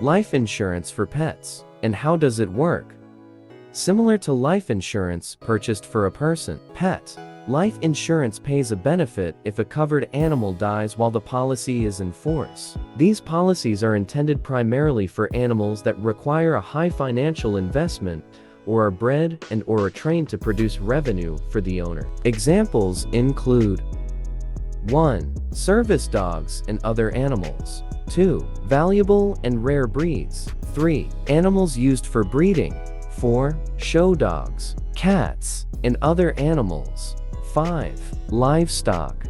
Life insurance for pets. And how does it work? Similar to life insurance purchased for a pet, life insurance pays a benefit if a covered animal dies while the policy is in force. These policies are intended primarily for animals that require a high financial investment or are bred and/or are trained to produce revenue for the owner. Examples include 1. Service dogs and other animals. 2. Valuable and rare breeds. 3. Animals used for breeding. 4. Show dogs, cats, and other animals. 5. Livestock.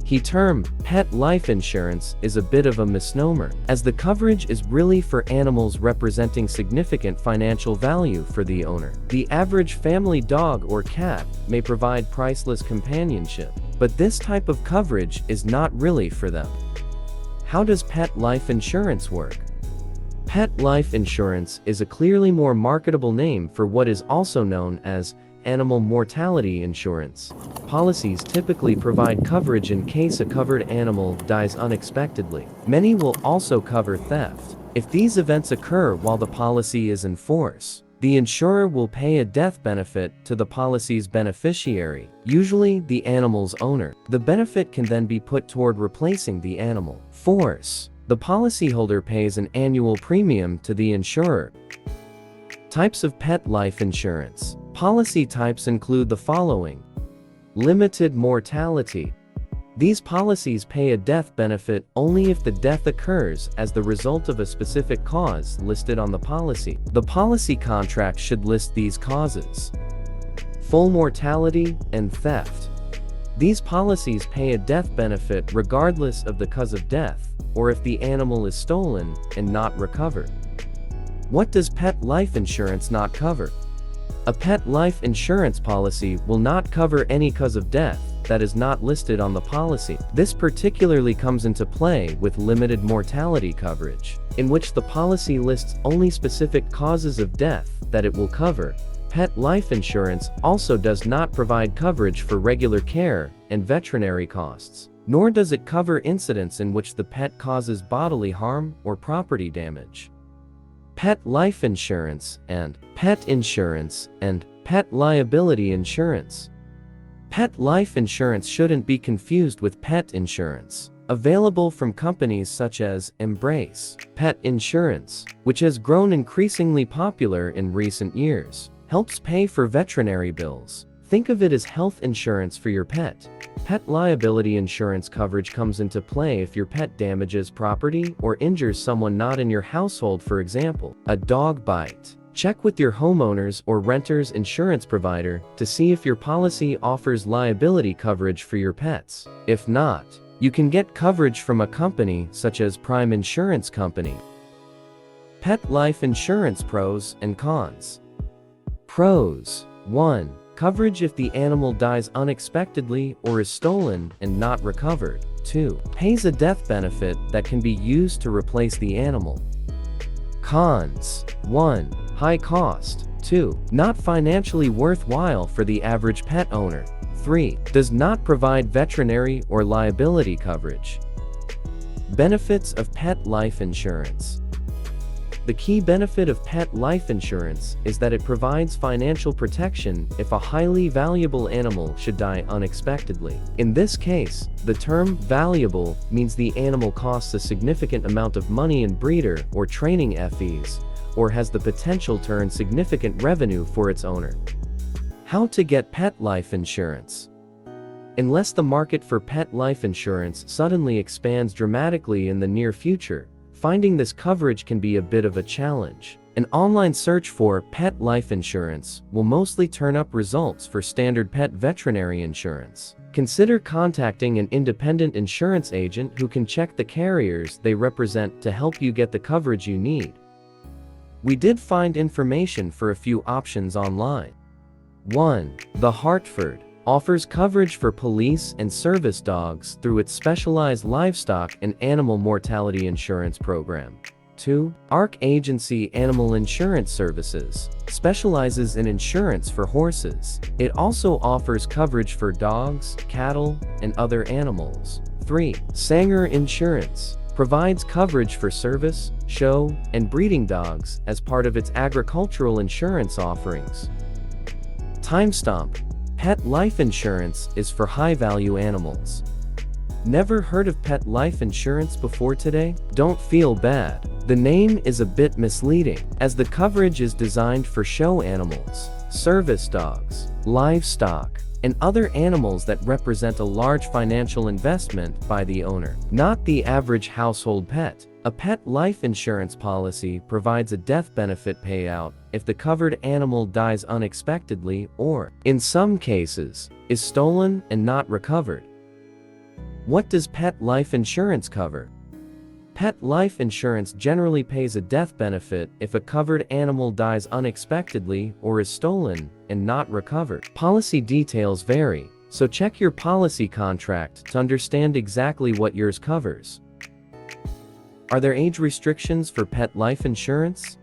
The term pet life insurance is a bit of a misnomer, as the coverage is really for animals representing significant financial value for the owner. The average family dog or cat may provide priceless companionship, but this type of coverage is not really for them. How does pet life insurance work? Pet life insurance is a clearly more marketable name for what is also known as animal mortality insurance. Policies typically provide coverage in case a covered animal dies unexpectedly. Many will also cover theft. If these events occur while the policy is in force, the insurer will pay a death benefit to the policy's beneficiary, usually the animal's owner. The benefit can then be put toward replacing the animal. Force. The policyholder pays an annual premium to the insurer. Types of pet life insurance. Policy types include the following. Limited mortality. These policies pay a death benefit only if the death occurs as the result of a specific cause listed on the policy. The policy contract should list these causes. Full mortality and theft. These policies pay a death benefit regardless of the cause of death, or if the animal is stolen and not recovered. What does pet life insurance not cover? A pet life insurance policy will not cover any cause of death that is not listed on the policy. This particularly comes into play with limited mortality coverage, in which the policy lists only specific causes of death that it will cover. Pet life insurance also does not provide coverage for regular care and veterinary costs, nor does it cover incidents in which the pet causes bodily harm or property damage. Pet life insurance and pet insurance and pet liability insurance. Pet life insurance shouldn't be confused with pet insurance, available from companies such as Embrace. Pet insurance, which has grown increasingly popular in recent years, helps pay for veterinary bills. Think of it as health insurance for your pet. Pet liability insurance coverage comes into play if your pet damages property or injures someone not in your household, for example, a dog bite. Check with your homeowners or renter's insurance provider to see if your policy offers liability coverage for your pets. If not, you can get coverage from a company such as Prime Insurance Company. Pet life insurance pros and cons. Pros. 1. Coverage if the animal dies unexpectedly or is stolen and not recovered. 2. Pays a death benefit that can be used to replace the animal. Cons. 1. High cost. 2. Not financially worthwhile for the average pet owner. 3. Does not provide veterinary or liability coverage. Benefits of pet life insurance. The key benefit of pet life insurance is that it provides financial protection if a highly valuable animal should die unexpectedly. In this case, the term valuable means the animal costs a significant amount of money in breeder or training fees, or has the potential to earn significant revenue for its owner. How to get pet life insurance. Unless the market for pet life insurance suddenly expands dramatically in the near future, finding this coverage can be a bit of a challenge. An online search for pet life insurance will mostly turn up results for standard pet veterinary insurance. Consider contacting an independent insurance agent who can check the carriers they represent to help you get the coverage you need. We did find information for a few options online. 1. The Hartford offers coverage for police and service dogs through its specialized livestock and animal mortality insurance program. 2. ARC Agency Animal Insurance Services specializes in insurance for horses. It also offers coverage for dogs, cattle, and other animals. 3. Sanger Insurance provides coverage for service, show, and breeding dogs as part of its agricultural insurance offerings. Timestamp: pet life insurance is for high-value animals. Never heard of pet life insurance before today? Don't feel bad. The name is a bit misleading, as the coverage is designed for show animals, service dogs, livestock, and other animals that represent a large financial investment by the owner, not the average household pet. A pet life insurance policy provides a death benefit payout if the covered animal dies unexpectedly or, in some cases, is stolen and not recovered. What does pet life insurance cover? Pet life insurance generally pays a death benefit if a covered animal dies unexpectedly or is stolen and not recovered. Policy details vary, so check your policy contract to understand exactly what yours covers. Are there age restrictions for pet life insurance?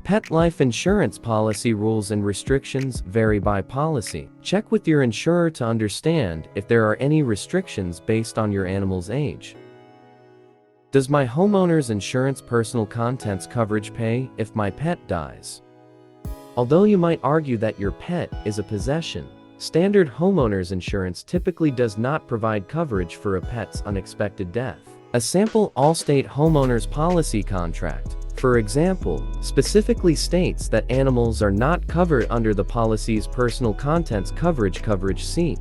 Pet life insurance policy rules and restrictions vary by policy. Check with your insurer to understand if there are any restrictions based on your animal's age. Does my homeowner's insurance personal contents coverage pay if my pet dies? Although you might argue that your pet is a possession, standard homeowner's insurance typically does not provide coverage for a pet's unexpected death. A sample Allstate homeowner's policy contract, for example, specifically states that animals are not covered under the policy's personal contents coverage. Coverage C.